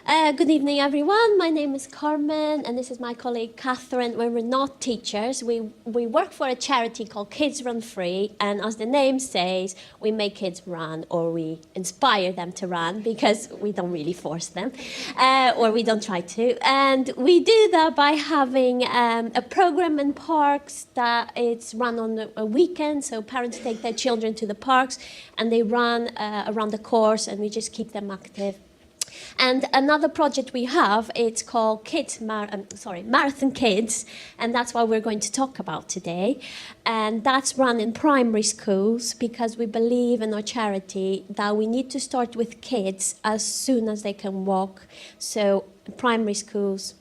Good evening, everyone. My name is Carmen, and this is my colleague Catherine. When we're not teachers, we work for a charity called Kids Run Free, and as the name says, we make kids run, or we inspire them to run, because we don't really force them, or we don't try to. And we do that by having a program in parks that it's run on a weekend, so parents take their children to the parks, and they run around the course, and we just keep them active. And another project we have, it's called Marathon Kids, and that's what we're going to talk about today. And that's run in primary schools because we believe in our charity that we need to start with kids as soon as they can walk. So primary schools,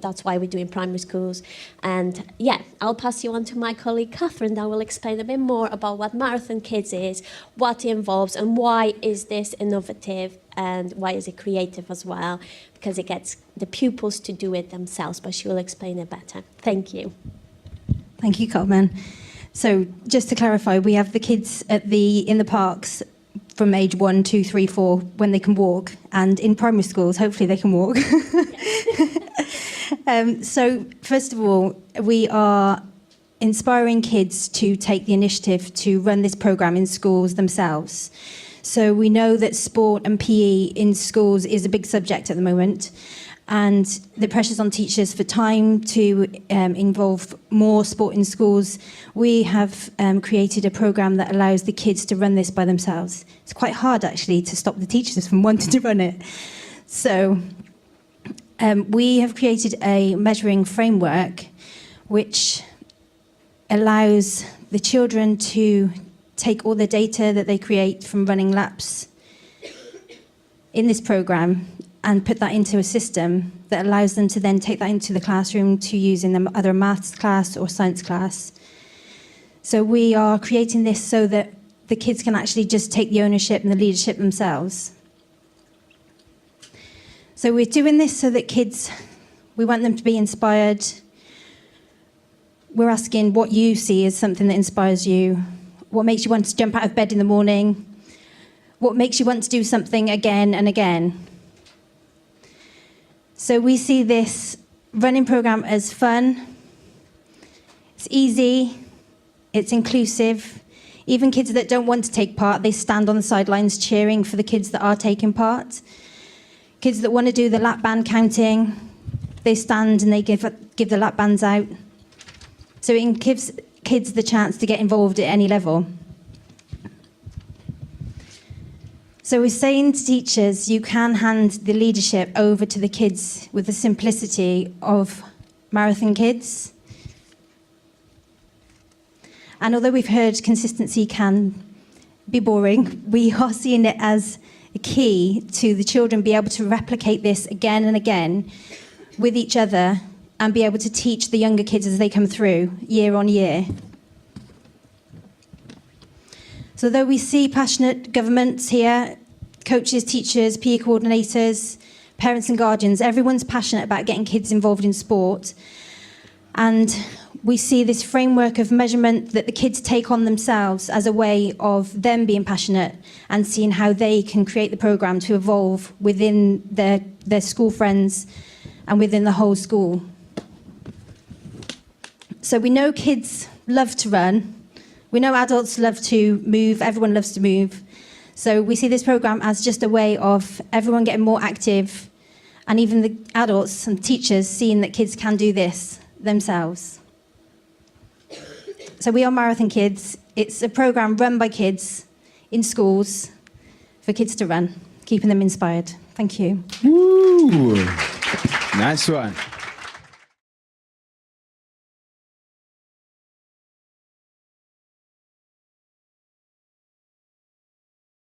that's why we do in primary schools. And yeah, I'll pass you on to my colleague Catherine that will explain a bit more about what Marathon Kids is, what it involves, and why is this innovative, and why is it creative as well, because it gets the pupils to do it themselves, but she will explain it better. Thank you. Thank you, Carmen. So just to clarify, we have the kids in the parks from age 1, 2, 3, 4 when they can walk, and in primary schools, hopefully they can walk. So first of all, we are inspiring kids to take the initiative to run this programme in schools themselves. So we know that sport and PE in schools is a big subject at the moment, and the pressures on teachers for time to involve more sport in schools. We have created a programme that allows the kids to run this by themselves. It's quite hard, actually, to stop the teachers from wanting to run it. So we have created a measuring framework which allows the children to take all the data that they create from running laps in this programme and put that into a system that allows them to then take that into the classroom to use in either a maths class or science class. So we are creating this so that the kids can actually just take the ownership and the leadership themselves. So we're doing this so that kids, we want them to be inspired. We're asking what you see as something that inspires you. What makes you want to jump out of bed in the morning? What makes you want to do something again and again? So we see this running programme as fun, it's easy, it's inclusive. Even kids that don't want to take part, they stand on the sidelines cheering for the kids that are taking part. Kids that want to do the lap band counting, they stand and they give the lap bands out. So it gives kids the chance to get involved at any level. So we're saying to teachers, you can hand the leadership over to the kids with the simplicity of Marathon Kids. And although we've heard consistency can be boring, we are seeing it as a key to the children be able to replicate this again and again with each other and be able to teach the younger kids as they come through year on year. So though we see passionate governments here, coaches, teachers, PE coordinators, parents and guardians, everyone's passionate about getting kids involved in sport. And we see this framework of measurement that the kids take on themselves as a way of them being passionate and seeing how they can create the programme to evolve within their school friends and within the whole school. So we know kids love to run. We know adults love to move. Everyone loves to move. So we see this programme as just a way of everyone getting more active, and even the adults and teachers seeing that kids can do this themselves. So we are Marathon Kids. It's a programme run by kids in schools for kids to run, keeping them inspired. Thank you. Woo! Nice one.